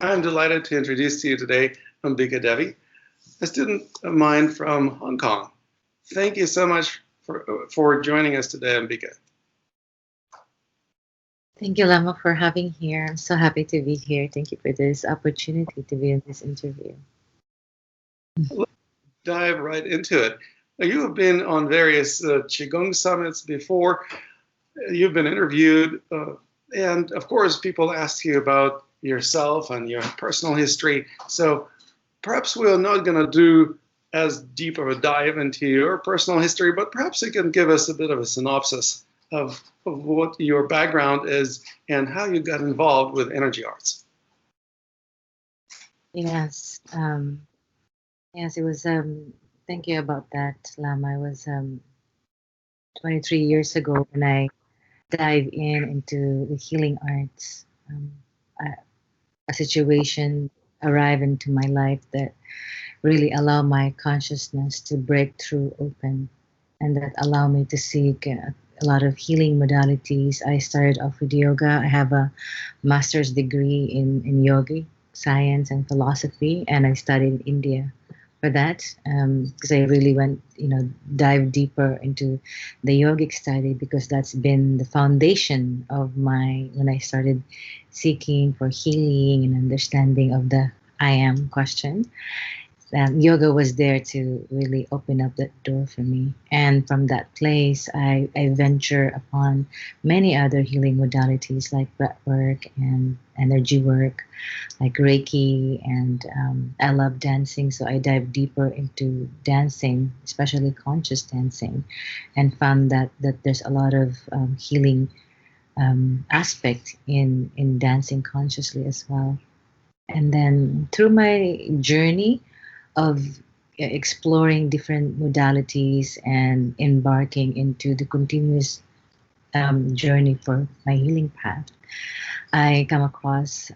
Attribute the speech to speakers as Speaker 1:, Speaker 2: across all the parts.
Speaker 1: I'm delighted to introduce to you today Ambikha Devi, a student of mine from Hong Kong. Thank you so much for joining us today, Ambikha.
Speaker 2: Thank you, Lama, for having here. I'm so happy to be here. Thank you for this opportunity to be in this interview.
Speaker 1: Let's dive right into it. You have been on various Qigong summits before. You've been interviewed, and of course, people ask you about yourself and your personal history. So perhaps we're not going to do as deep of a dive into your personal history, but perhaps you can give us a bit of a synopsis of what your background is and how you got involved with energy arts.
Speaker 2: Yes, yes, it was. Thank you about that, Lama. It was 23 years ago when I dived into the healing arts. A, a situation arrived into my life that really allowed my consciousness to break through open, and that allowed me to seek a lot of healing modalities. I started off with yoga. I have a master's degree in yogi science and philosophy, and I studied in India for that because I really went, dive deeper into the yogic study because that's been the foundation of my when I started seeking for healing and understanding of the I am question. Yoga was there to really open up that door for me. And from that place, I venture upon many other healing modalities like breath work and energy work, like Reiki, and I love dancing. So I dive deeper into dancing, especially conscious dancing, and found that there's a lot of healing aspect in dancing consciously as well. And then through my journey, of exploring different modalities and embarking into the continuous journey for my healing path. I come across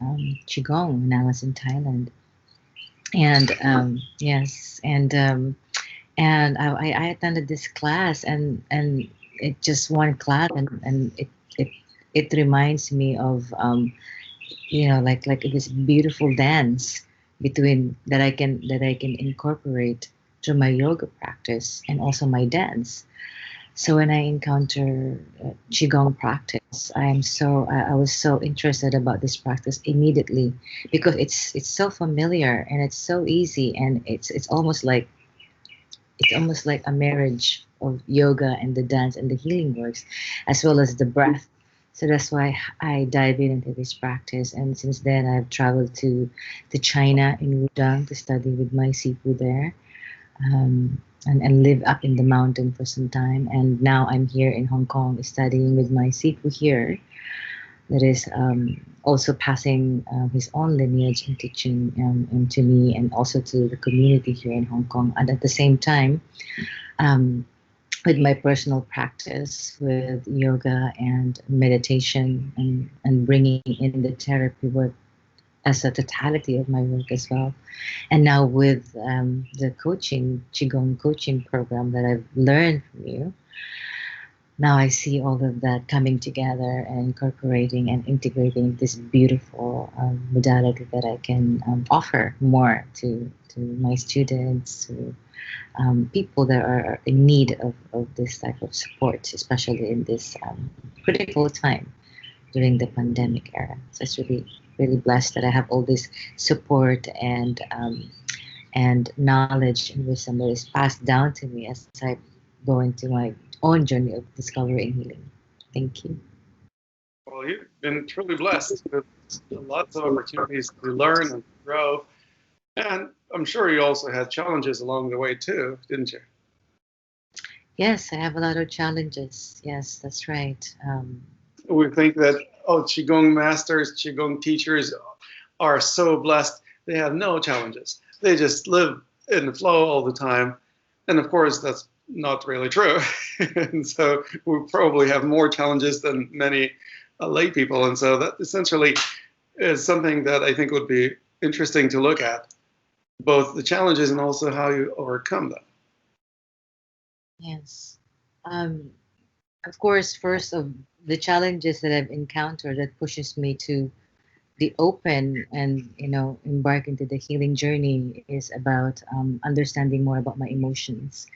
Speaker 2: Qigong when I was in Thailand, and yes, and I attended this class, and it just one class, and it reminds me of like this beautiful dance between that I can incorporate through my yoga practice and also my dance. So when I encounter qigong practice, I was so interested about this practice immediately because it's so familiar and it's so easy, and it's almost like a marriage of yoga and the dance and the healing works, as well as the breath. So that's why I dive into this practice. And since then, I've traveled to China in Wudang to study with my sifu there, and live up in the mountain for some time. And now I'm here in Hong Kong studying with my sifu here, that is also passing his own lineage and teaching into me and also to the community here in Hong Kong. And at the same time, um, with my personal practice with yoga and meditation, and bringing in the therapy work as a totality of my work as well. And now with the coaching, Qigong coaching program that I've learned from you, now I see all of that coming together and incorporating and integrating this beautiful modality that I can offer more to my students, to people that are in need of this type of support, especially in this critical time during the pandemic era. So it's really, really blessed that I have all this support and knowledge and wisdom that is passed down to me as I go into my own journey of discovery and healing. Thank you.
Speaker 1: Well, you've been truly blessed with lots of opportunities to learn and grow. And I'm sure you also had challenges along the way too, didn't you?
Speaker 2: Yes, I have a lot of challenges. Yes, that's right.
Speaker 1: We think that, oh, Qigong masters, Qigong teachers are so blessed. They have no challenges. They just live in the flow all the time. And of course, that's not really true. And so we probably have more challenges than many lay people. And so that essentially is something that I think would be interesting to look at, both the challenges and also how you overcome them.
Speaker 2: Yes. Um, of course, first of the challenges that I've encountered that pushes me to the open and embark into the healing journey is about understanding more about my emotions.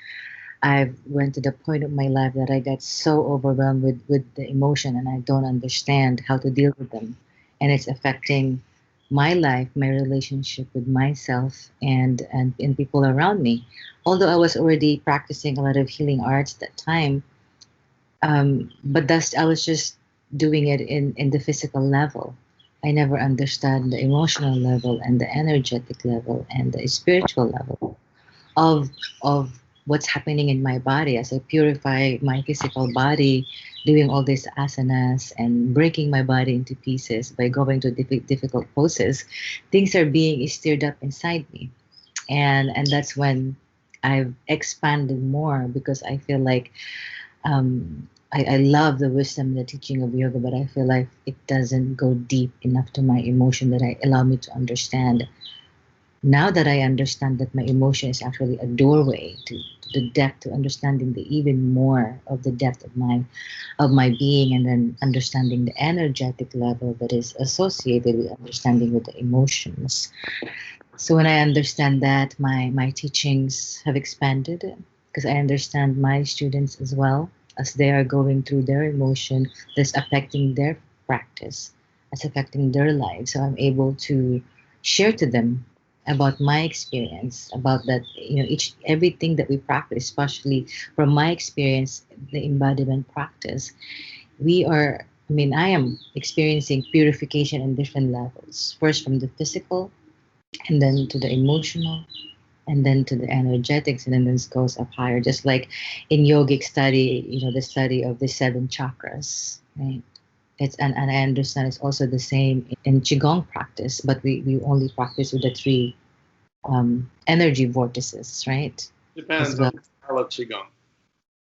Speaker 2: I've went to the point of my life that I got so overwhelmed with the emotion, and I don't understand how to deal with them, and it's affecting my life, my relationship with myself, and people around me. Although I was already practicing a lot of healing arts that time, but that's I was just doing it in the physical level. I never understand the emotional level and the energetic level and the spiritual level of of what's happening in my body as I purify my physical body, doing all these asanas and breaking my body into pieces by going to difficult poses. Things are being stirred up inside me, and that's when I've expanded more because I feel like I love the wisdom and the teaching of yoga, but I feel like it doesn't go deep enough to my emotion that I allow me to understand. Now that I understand that my emotion is actually a doorway to the depth, to understanding the even more of the depth of my being, and then understanding the energetic level that is associated with understanding with the emotions. So when I understand that, my teachings have expanded because I understand my students as well as they are going through their emotion that's affecting their practice, that's affecting their lives. So I'm able to share to them about my experience, about that, each everything that we practice, especially from my experience, the embodiment practice. I am experiencing purification in different levels. First from the physical, and then to the emotional, and then to the energetics, and then this goes up higher, just like in yogic study, the study of the seven chakras, right? And I understand it's also the same in qigong practice, but we only practice with the three energy vortices, right? As
Speaker 1: Depends on
Speaker 2: well.
Speaker 1: the style of Qigong.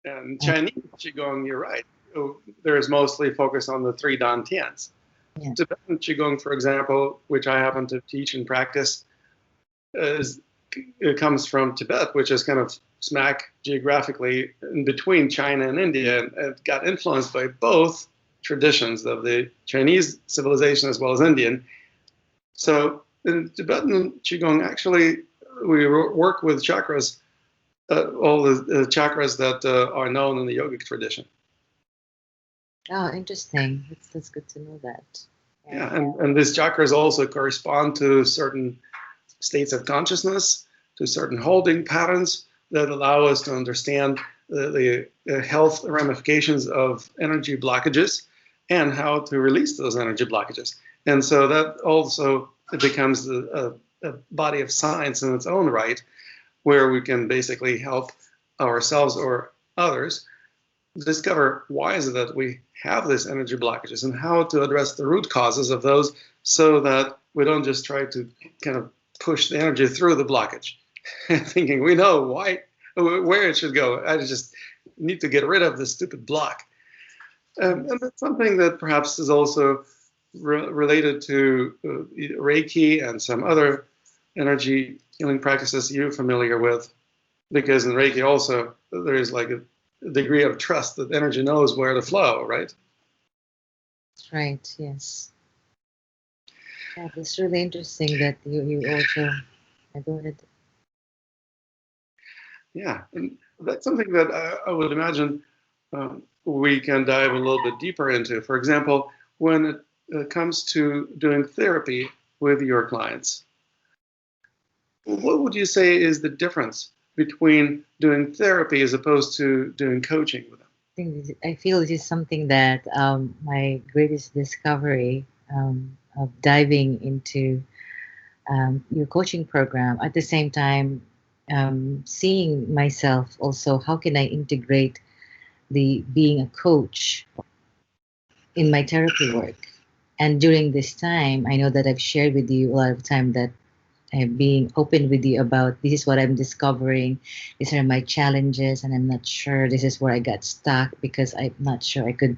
Speaker 1: And
Speaker 2: Uh,
Speaker 1: Chinese Qigong, you're right. There is mostly focus on the three dantians.
Speaker 2: yeah.
Speaker 1: Tibetan Qigong, for example, which I happen to teach and practice, is, it comes from Tibet, which is kind of smack geographically in between China and India, and it got influenced by both traditions of the Chinese civilization as well as Indian. So in Tibetan Qigong, actually, we work with chakras, all the chakras that are known in the yogic tradition.
Speaker 2: Oh, interesting. That's good to know that. Yeah.
Speaker 1: Yeah, and these chakras also correspond to certain states of consciousness, to certain holding patterns that allow us to understand the health ramifications of energy blockages and how to release those energy blockages. And so that also becomes a body of science in its own right, where we can basically help ourselves or others discover why is it that we have these energy blockages and how to address the root causes of those so that we don't just try to kind of push the energy through the blockage thinking we know where it should go. I just need to get rid of this stupid block. And that's something that perhaps is also related to Reiki and some other energy healing practices you're familiar with, because in Reiki also there is like a degree of trust that energy knows where to flow, right?
Speaker 2: That's right. Yes. Yeah, that's really interesting that you also. Go ahead.
Speaker 1: Yeah, and that's something that I would imagine we can dive a little bit deeper into. For example, when it comes to doing therapy with your clients, what would you say is the difference between doing therapy as opposed to doing coaching with them?
Speaker 2: I feel this is something that my greatest discovery of diving into your coaching program. At the same time, seeing myself also, how can I integrate the being a coach in my therapy work? And during this time, I know that I've shared with you a lot of time that I'm being open with you about this is what I'm discovering, these are my challenges, and I'm not sure this is where I got stuck because I'm not sure I could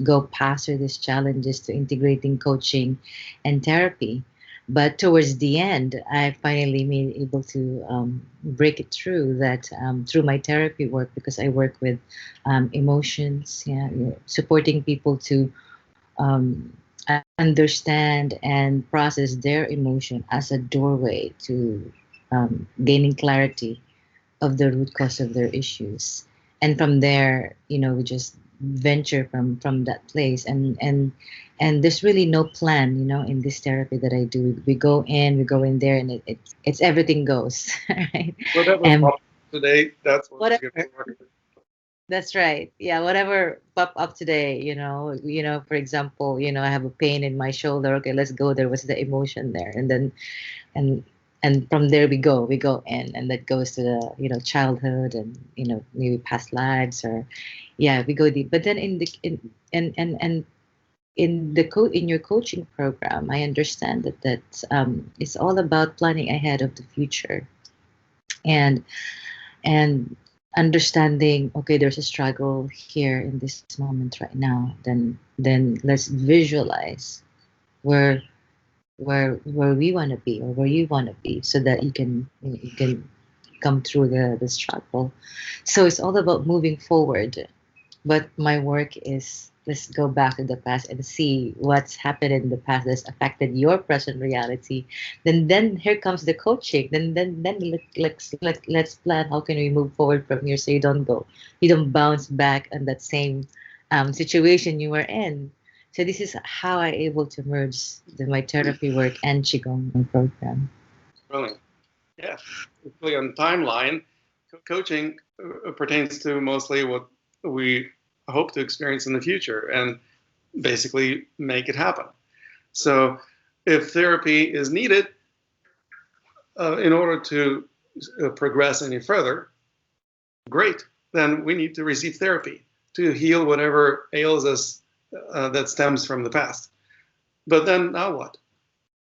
Speaker 2: go past through these challenges to integrating coaching and therapy. But towards the end, I finally been able to break it through that through my therapy work because I work with emotions, yeah, supporting people to um, understand and process their emotion as a doorway to gaining clarity of the root cause of their issues. And from there, we just venture from that place. And there's really no plan, in this therapy that I do. We go in there, and it's everything goes, right?
Speaker 1: Whatever
Speaker 2: And
Speaker 1: pops today, that's what we're
Speaker 2: whatever.
Speaker 1: going to work with.
Speaker 2: That's right. Yeah, whatever pop up today, for example, I have a pain in my shoulder. Okay, let's go there. What's the emotion there? And then and and from there we go in, and that goes to the, childhood, and maybe past lives, or yeah, we go deep. But then in the and in in your coaching program, I understand that it's all about planning ahead of the future, and and understanding, okay, there's a struggle here in this moment right now, then let's visualize where where we want to be, or where you want to be, so that you can come through the struggle. So it's all about moving forward. But my work is, let's go back to the past and see what's happened in the past that's affected your present reality. Then here comes the coaching. Then let's plan how can we move forward from here, so you don't bounce back on that same situation you were in. So this is how I able to merge my therapy work and qigong program.
Speaker 1: Brilliant. Yeah. Basically, on timeline, coaching pertains to mostly what we hope to experience in the future and basically make it happen. So, if therapy is needed in order to progress any further, great. Then we need to receive therapy to heal whatever ails us that stems from the past. But then now what?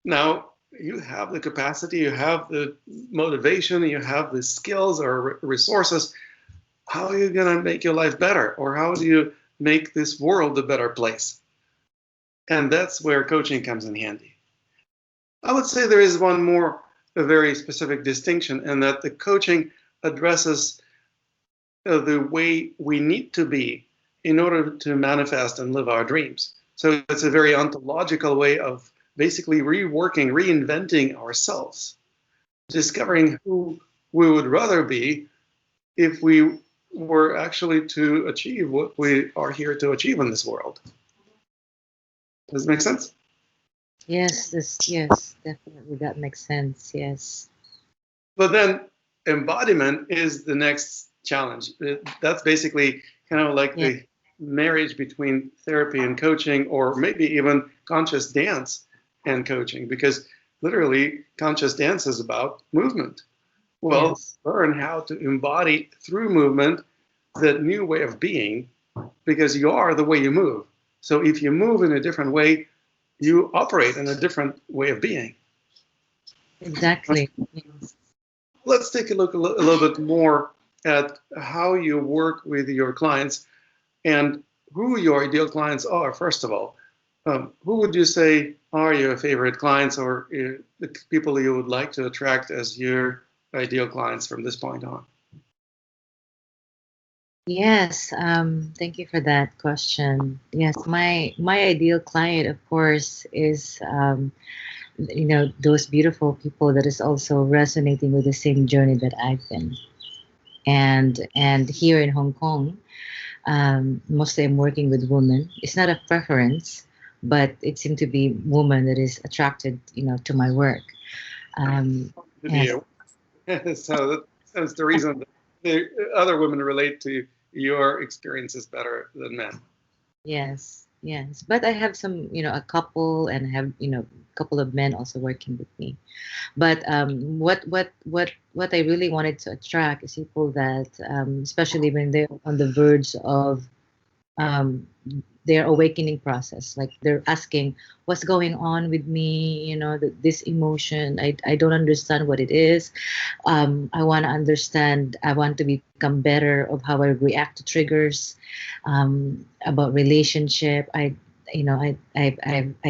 Speaker 1: Now you have the capacity, you have the motivation, you have the skills or resources. How are you going to make your life better? Or how do you make this world a better place? And that's where coaching comes in handy. I would say there is one more, a very specific distinction, in that the coaching addresses the way we need to be in order to manifest and live our dreams. So it's a very ontological way of basically reworking, reinventing ourselves, discovering who we would rather be if we were actually to achieve what we are here to achieve in this world. Does it make sense?
Speaker 2: Yes, definitely that makes sense. Yes.
Speaker 1: But then embodiment is the next challenge. That's basically kind of like
Speaker 2: Yeah.
Speaker 1: the marriage between therapy and coaching, or maybe even conscious dance and coaching, because literally conscious dance is about movement. Well,
Speaker 2: Yes.
Speaker 1: learn how to embody through movement that new way of being, because you are the way you move. So if you move in a different way, you operate in a different way of being.
Speaker 2: Exactly. Yes.
Speaker 1: Let's take a look a little bit more at how you work with your clients and who your ideal clients are, first of all. Who would you say are your favorite clients, or the people you would like to attract as your ideal clients from this point on?
Speaker 2: Yes, thank you for that question. Yes, my ideal client, of course, is those beautiful people that is also resonating with the same journey that I've been. And here in Hong Kong, mostly I'm working with women. It's not a preference, but it seemed to be women that is attracted, to my work. Um,
Speaker 1: To
Speaker 2: and
Speaker 1: you. So that's the reason that the other women relate to your experiences better than men.
Speaker 2: yes. But I have some, a couple, and I have, a couple of men also working with me. But what I really wanted to attract is people that, especially when they're on the verge of um, their awakening process, like they're asking, what's going on with me, this emotion, I don't understand what it is. I want to understand, I want to become better of how I react to triggers, about relationship. I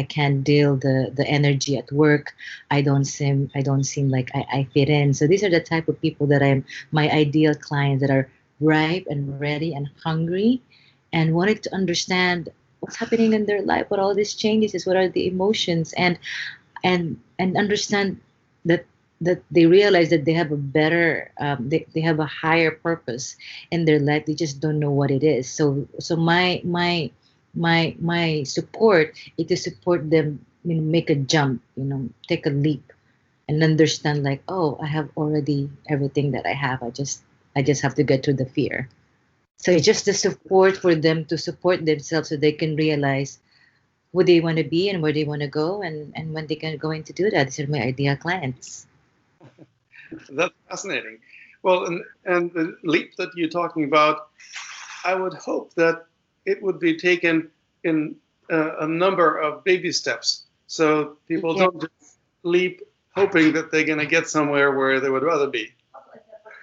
Speaker 2: can't deal the energy at work. I don't seem like I fit in. So these are the type of people that I'm my ideal clients, that are ripe and ready and hungry, and wanted to understand, what's happening in their life, what all these changes is, what are the emotions, and understand that they realize that they have a better they have a higher purpose in their life. They just don't know what it is. So my support is to support them, make a jump, take a leap, and understand like, oh, I have already everything that I have. I just have to get through the fear. So it's just the support for them to support themselves so they can realize who they want to be and where they want to go, and when they can going to do that. These are my ideal clients.
Speaker 1: That's fascinating. Well, and the leap that you're talking about, I would hope that it would be taken in a number of baby steps. So people
Speaker 2: Yeah.
Speaker 1: don't just leap hoping that they're going to get somewhere where they would rather be,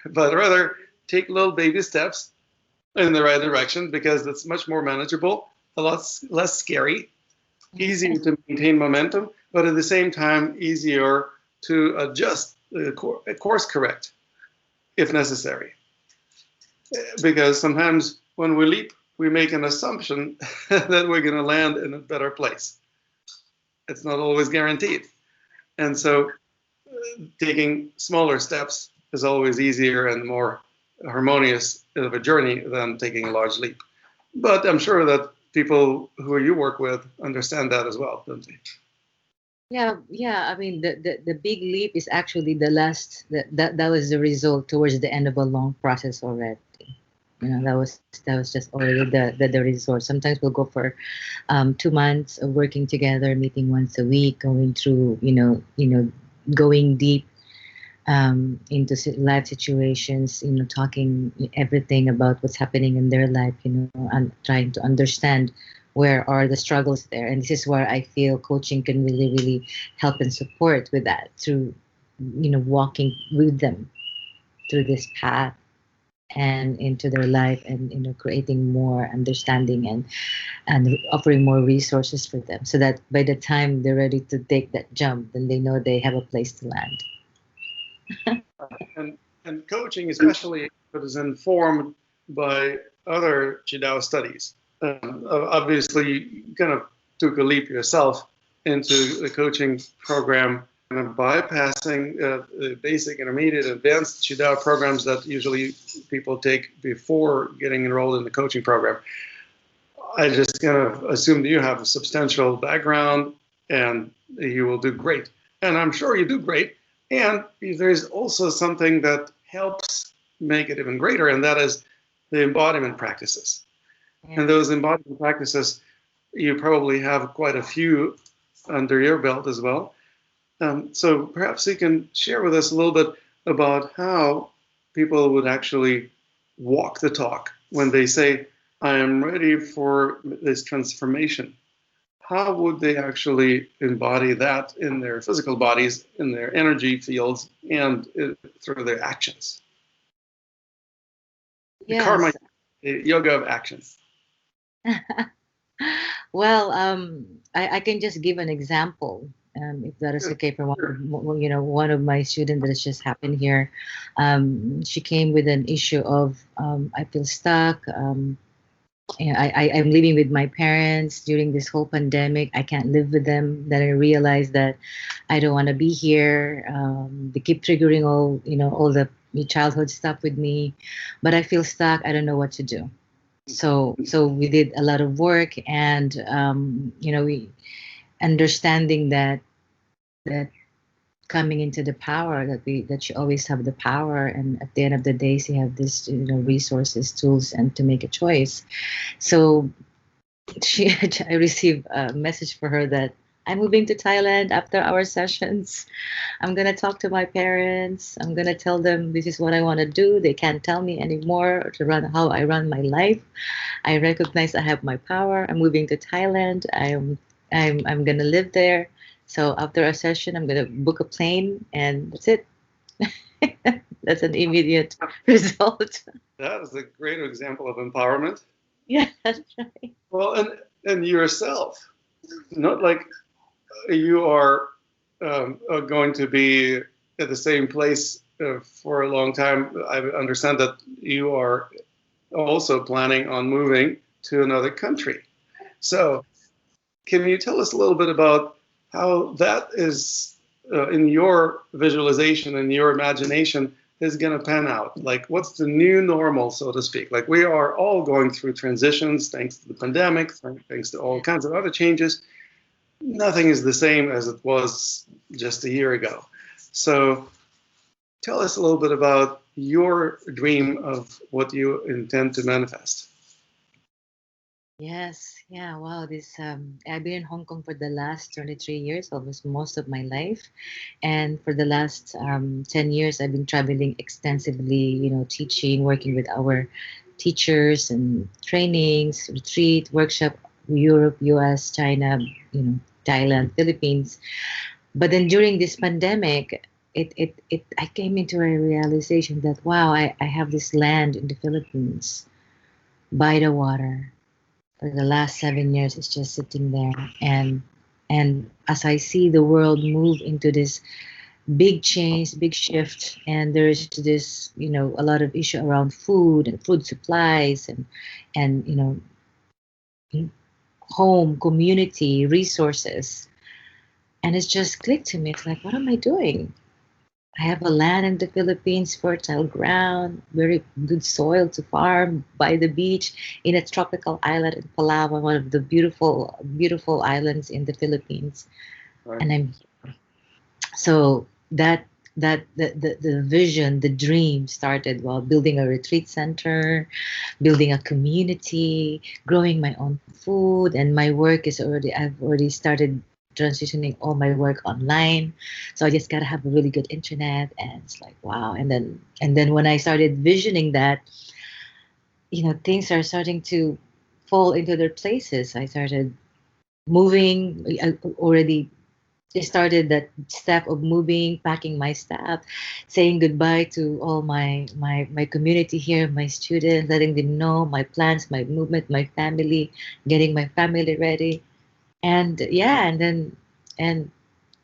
Speaker 1: but rather take little baby steps in the right direction, because it's much more manageable, a lot less scary, easier to maintain momentum, but at the same time easier to adjust, course correct if necessary. Because sometimes when we leap, we make an assumption that we're going to land in a better place. It's not always guaranteed. And so taking smaller steps is always easier and more harmonious of a journey than taking a large leap. But I'm sure that people who you work with understand that as well, don't they?
Speaker 2: Yeah. I mean, the big leap is actually the last. That was the result towards the end of a long process already. That was just already the result. Sometimes we'll go for 2 months of working together, meeting once a week, going through, going deep into life situations, talking everything about what's happening in their life, and trying to understand where are the struggles there. And this is where I feel coaching can really, really help and support with that, through, walking with them through this path and into their life, and creating more understanding, and offering more resources for them, so that by the time they're ready to take that jump, then they know they have a place to land.
Speaker 1: And coaching, especially if it is informed by other Qigong studies. Obviously, you kind of took a leap yourself into the coaching program, and bypassing the basic, intermediate, advanced Qigong programs that usually people take before getting enrolled in the coaching program. I just kind of assume that you have a substantial background and you will do great. And I'm sure you do great. And there's also something that helps make it even greater, and that is the embodiment practices. And those embodiment practices, you probably have quite a few under your belt as well. So perhaps you can share with us a little bit about how people would actually walk the talk when they say, I am ready for this transformation. How would they actually embody that in their physical bodies, in their energy fields, and through their actions? The karma, the yoga of actions.
Speaker 2: Well, I can just give an example, if that is okay, for one of my students that has just happened here. She came with an issue of, I feel stuck. I'm living with my parents during this whole pandemic. I can't live with them. Then I realized that I don't want to be here. They keep triggering all the childhood stuff with me, but I feel stuck. I don't know what to do. So we did a lot of work, and we understanding that coming into the power, that you always have the power, and at the end of the day you have this resources, tools, and to make a choice. So I received a message for her that I'm moving to Thailand after our sessions. I'm gonna talk to my parents. I'm gonna tell them this is what I want to do. They can't tell me anymore to run how I run my life. I recognize I have my power. I'm moving to Thailand. I'm gonna live there. So after a session, I'm gonna book a plane, and that's it. That's an immediate result.
Speaker 1: That is a great example of empowerment.
Speaker 2: Yeah, that's right.
Speaker 1: Well, and yourself, not like you are going to be at the same place for a long time. I understand that you are also planning on moving to another country. So, can you tell us a little bit about how that is in your visualization and your imagination is going to pan out? Like, what's the new normal, so to speak? Like, we are all going through transitions thanks to the pandemic, thanks to all kinds of other changes. Nothing is the same as it was just a year ago. So, tell us a little bit about your dream of what you intend to manifest.
Speaker 2: Yes, yeah, wow. This I've been in Hong Kong for the last 23 years, almost most of my life, and for the last 10 years, I've been traveling extensively. Teaching, working with our teachers and trainings, retreat, workshop, Europe, U.S., China, Thailand, Philippines. But then during this pandemic, I came into a realization that wow, I have this land in the Philippines by the water for the last 7 years. It's just sitting there, and as I see the world move into this big change, big shift, and there's this a lot of issue around food and food supplies and home, community, resources, and it's just clicked to me. It's like, what am I doing? I have a land in the Philippines, fertile ground, very good soil to farm by the beach in a tropical island in Palawan, one of the beautiful, beautiful islands in the Philippines.
Speaker 1: Right.
Speaker 2: And I'm so the vision, the dream started while building a retreat center, building a community, growing my own food, and my work is I've already started transitioning all my work online. So I just gotta have a really good internet, and it's like wow. And then when I started visioning that, things are starting to fall into their places. I started moving. I already started that step of moving, packing my stuff, saying goodbye to all my community here, my students, letting them know my plans, my movement, my family, getting my family ready. And yeah, and then and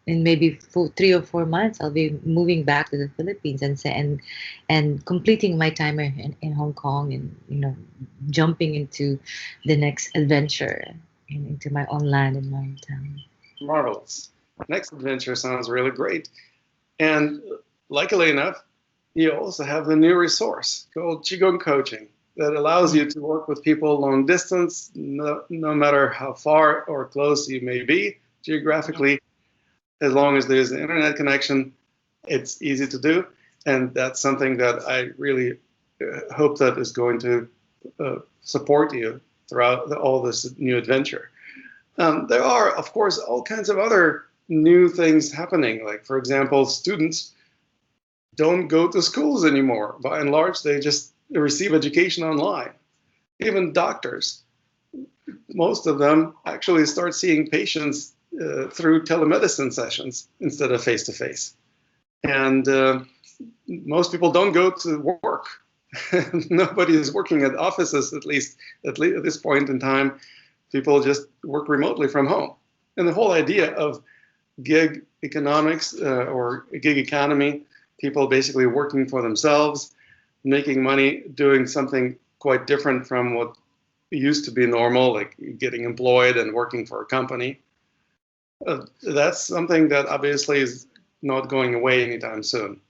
Speaker 2: in maybe 3 or 4 months, I'll be moving back to the Philippines and completing my time in Hong Kong, and jumping into the next adventure into my own land in my town.
Speaker 1: Marvelous. Next adventure sounds really great. And luckily enough, you also have a new resource called Qigong Coaching that allows you to work with people long distance, no matter how far or close you may be geographically. As long as there's an internet connection, it's easy to do. And that's something that I really hope that is going to support you throughout all this new adventure. There are, of course, all kinds of other new things happening. Like, for example, students don't go to schools anymore. By and large, they just receive education online. Even doctors, most of them actually start seeing patients through telemedicine sessions instead of face-to-face. And most people don't go to work. Nobody is working at offices, at least at this point in time. People just work remotely from home. And the whole idea of gig economics or gig economy, people basically working for themselves, making money, doing something quite different from what used to be normal, like getting employed and working for a company. That's something that obviously is not going away anytime soon.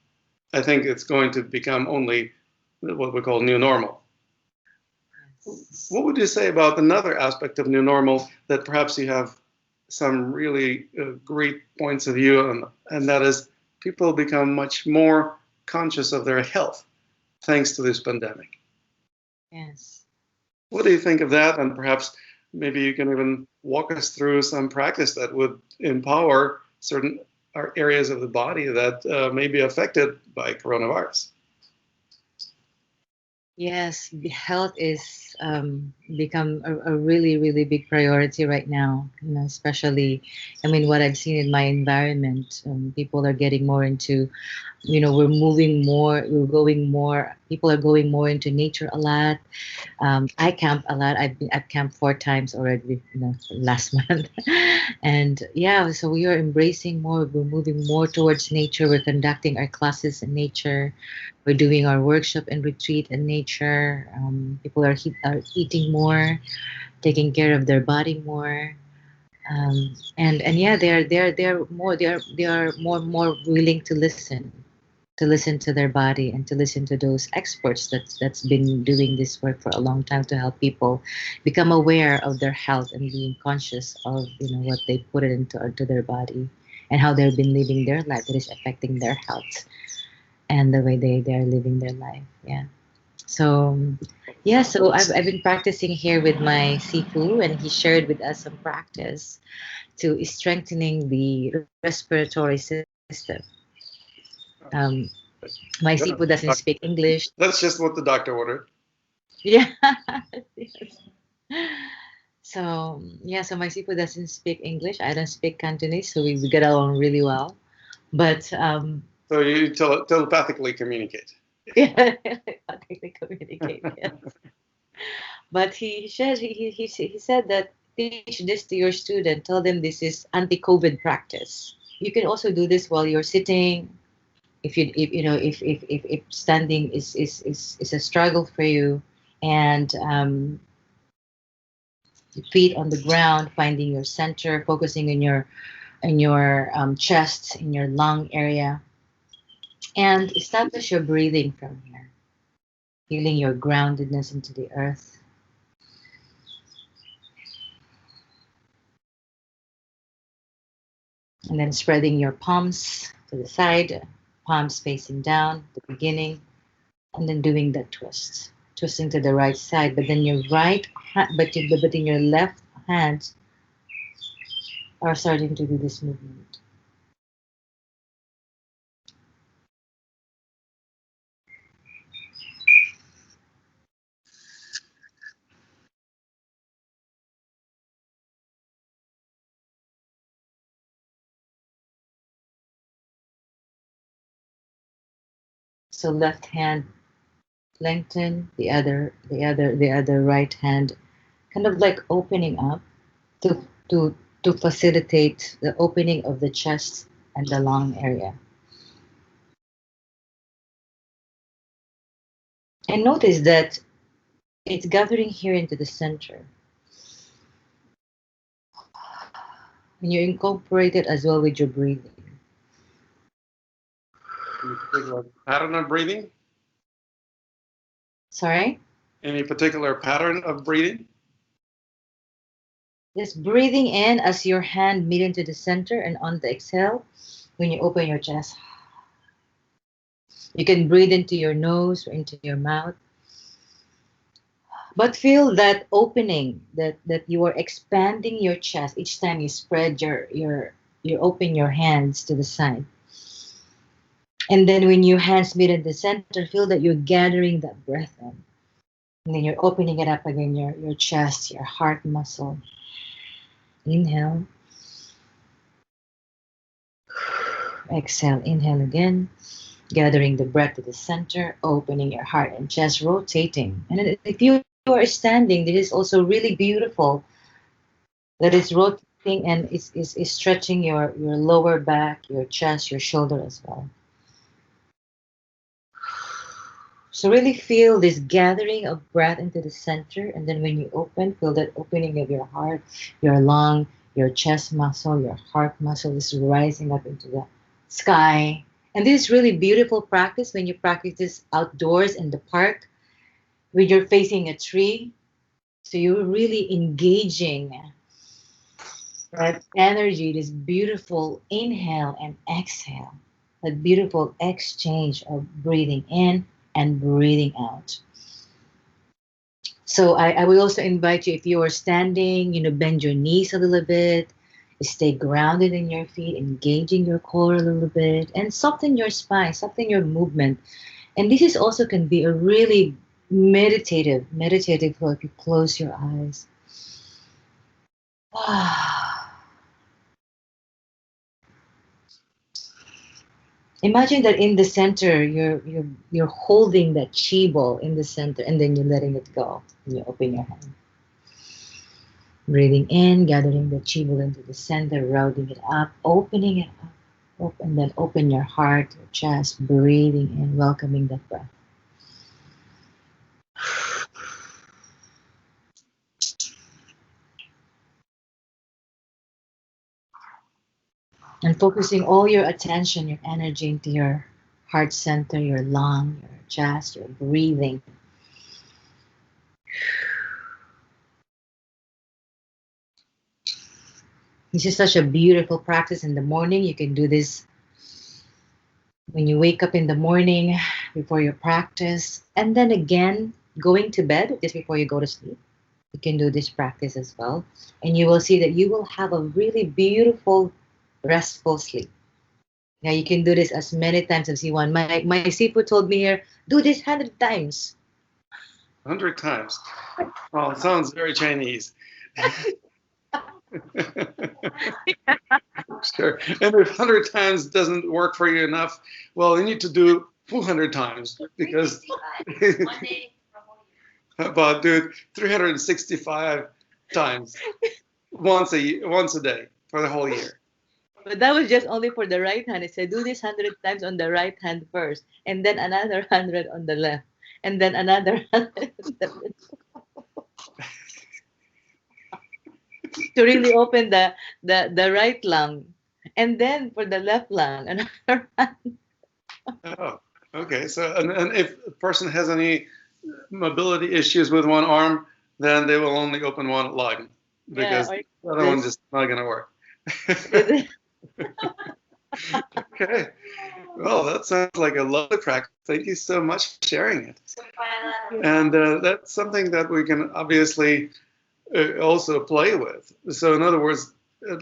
Speaker 1: I think it's going to become only what we call new normal. What would you say about another aspect of new normal that perhaps you have some really great points of view on, and that is people become much more conscious of their health thanks to this pandemic?
Speaker 2: Yes.
Speaker 1: What do you think of that? And perhaps maybe you can even walk us through some practice that would empower certain areas of the body that may be affected by coronavirus.
Speaker 2: Yes, the health is become a really, really big priority right now. Especially, I mean, what I've seen in my environment, people are getting more into, we're moving more, people are going more into nature a lot. I camp a lot. I've camped 4 times already, last month. And yeah, so we are embracing more. We're moving more towards nature. We're conducting our classes in nature. We're doing our workshop and retreat in nature. People are eating more. taking care of their body more. And yeah, they are more willing to listen to their body and to listen to those experts that's been doing this work for a long time to help people become aware of their health and being conscious of what they put it into their body and how they've been living their life that is affecting their health and the way they're living their life. Yeah. So yeah, so I've been practicing here with my Sifu, and he shared with us some practice to strengthening the respiratory system. Um, my Sifu doesn't speak English.
Speaker 1: That's just what the doctor ordered.
Speaker 2: Yeah. Yes. So yeah, so my Sifu doesn't speak English. I don't speak Cantonese, so we get along really well. But
Speaker 1: So you telepathically communicate.
Speaker 2: yeah, I think they communicate. Yes. But he said that teach this to your student. Tell them this is anti-COVID practice. You can also do this while you're sitting. If standing is a struggle for you, and feet on the ground, finding your center, focusing in your chest, in your lung area, and establish your breathing from here, feeling your groundedness into the earth. And then spreading your palms to the side, palms facing down, the beginning, and then doing that twist, twisting to the right side. But then your right hand, but in your left hand are starting to do this movement. So left hand lengthen, the other right hand kind of like opening up to to to facilitate the opening of the chest and the lung area. And notice that it's gathering here into the center. And you incorporate it as well with your breathing.
Speaker 1: Any particular pattern of breathing?
Speaker 2: Sorry?
Speaker 1: Any particular pattern of breathing?
Speaker 2: Just breathing in as your hand meet into the center, and on the exhale, when you open your chest, you can breathe into your nose or into your mouth. But feel that opening, that you are expanding your chest each time you spread you open your hands to the side. And then when your hands meet in the center, feel that you're gathering that breath in. And then you're opening it up again, your chest, your heart muscle. Inhale. Exhale, inhale again. Gathering the breath to the center, opening your heart and chest, rotating. And if you are standing, this is also really beautiful. That is rotating and is stretching your lower back, your chest, your shoulder as well. So really feel this gathering of breath into the center, and then when you open, feel that opening of your heart, your lung, your chest muscle, your heart muscle is rising up into the sky. And this is really beautiful practice when you practice this outdoors in the park, when you're facing a tree. So you're really engaging that energy, this beautiful inhale and exhale, that beautiful exchange of breathing in and breathing out. So I will also invite you, if you are standing, bend your knees a little bit, stay grounded in your feet, engaging your core a little bit, and soften your spine, soften your movement. And this is also can be a really meditative flow if you close your eyes. Imagine that in the center, you're holding that chi ball in the center, and then you're letting it go. And you open your hand. Breathing in, gathering the chi ball into the center, rounding it up, opening it up, and then open your heart, your chest, breathing in, welcoming that breath. And focusing all your attention, your energy into your heart center, your lung, your chest, your breathing. This is such a beautiful practice in the morning. You can do this when you wake up in the morning before your practice, and then again going to bed just before you go to sleep. You can do this practice as well, and you will see that you will have a really beautiful, restful sleep. Yeah, you can do this as many times as you want. My seafood told me here, do this 100 times.
Speaker 1: 100 times. Well, it sounds very Chinese. Sure. And if 100 times doesn't work for you enough, well, you need to do 200 times because about do it 365 times once a day for the whole year.
Speaker 2: But that was just only for the right hand. It said, do this 100 times on the right hand first, and then another 100 on the left, and then another 100 on the to really open the right lung, and then for the left lung, another 100.
Speaker 1: Oh, okay. So, and if a person has any mobility issues with one arm, then they will only open one lung because
Speaker 2: Yeah,
Speaker 1: the other one just not going to work. Okay. Well, that sounds like a lovely practice. Thank you so much for sharing it. And that's something that we can obviously also play with. So, in other words,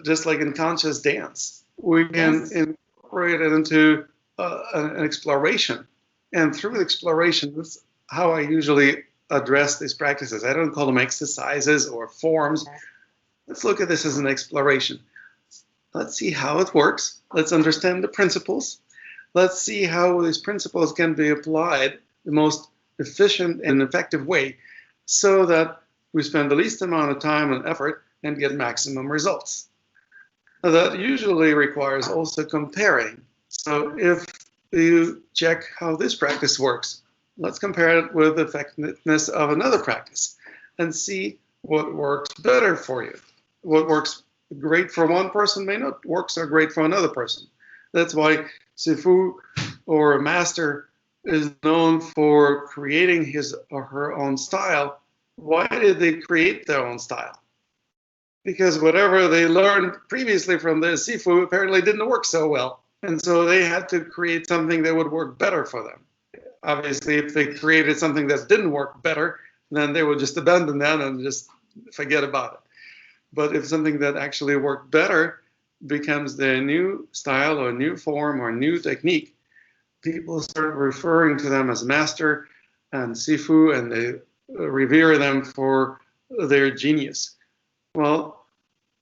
Speaker 1: just like in conscious dance, we can incorporate it into an exploration. And through exploration, that's how I usually address these practices. I don't call them exercises or forms. Let's look at this as an exploration. Let's see how it works. Let's understand the principles. Let's see how these principles can be applied the most efficient and effective way so that we spend the least amount of time and effort and get maximum results. Now, that usually requires also comparing. So if you check how this practice works, let's compare it with the effectiveness of another practice and see what works better for you. What works great for one person may not work so great for another person. That's why Sifu or a master is known for creating his or her own style. Why did they create their own style? Because whatever they learned previously from the Sifu apparently didn't work so well. And so they had to create something that would work better for them. Obviously, if they created something that didn't work better, then they would just abandon that and just forget about it. But if something that actually worked better becomes the new style or new form or new technique, people start referring to them as master and Sifu, and they revere them for their genius. Well,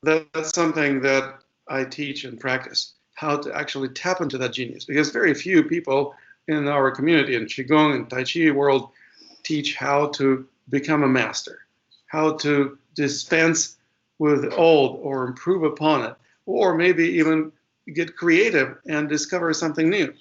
Speaker 1: that's something that I teach and practice, how to actually tap into that genius, because very few people in our community in Qigong and Tai Chi world teach how to become a master, how to dispense with old or improve upon it, or maybe even get creative and discover something new.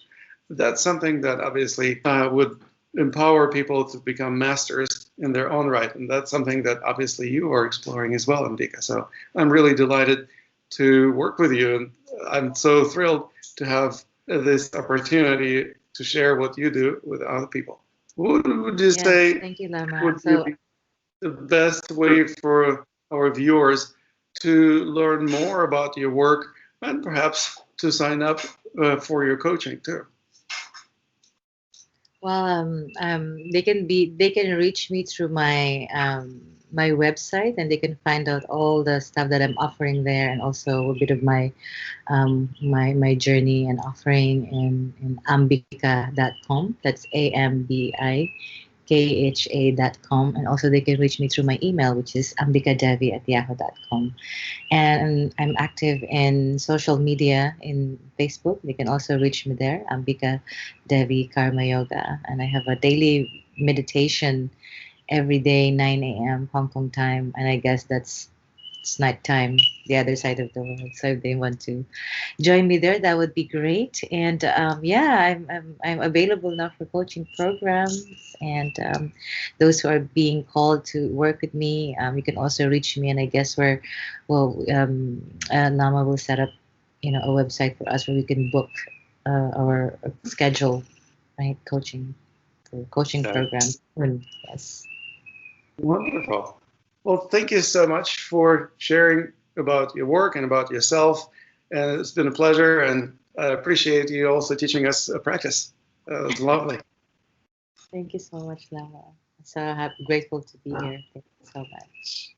Speaker 1: That's something that obviously would empower people to become masters in their own right. And that's something that obviously you are exploring as well, Ambikha. So I'm really delighted to work with you. And I'm so thrilled to have this opportunity to share what you do with other people. What would you say
Speaker 2: Thank you, Lama.
Speaker 1: would be the best way for our viewers to learn more about your work and perhaps to sign up for your coaching too?
Speaker 2: Well, they can reach me through my website, and they can find out all the stuff that I'm offering there, and also a bit of my journey and offering in ambikha.com. That's ambikha.com, and also they can reach me through my email, which is ambikhadevi@yahoo.com. And I'm active in social media in Facebook. They can also reach me there, Ambikha Devi Karma Yoga. And I have a daily meditation every day, 9 a.m. Hong Kong time. And I guess it's night time, the other side of the world. So if they want to join me there, that would be great. And I'm available now for coaching programs, and those who are being called to work with me, you can also reach me. And I guess Lama will set up a website for us where we can book our schedule, right? Coaching
Speaker 1: Okay.
Speaker 2: program. Yes.
Speaker 1: Wonderful. Well, thank you so much for sharing about your work and about yourself. And it's been a pleasure, and I appreciate you also teaching us a practice. It's lovely.
Speaker 2: Thank you so much, Lama. So grateful to be here. Thank you so much.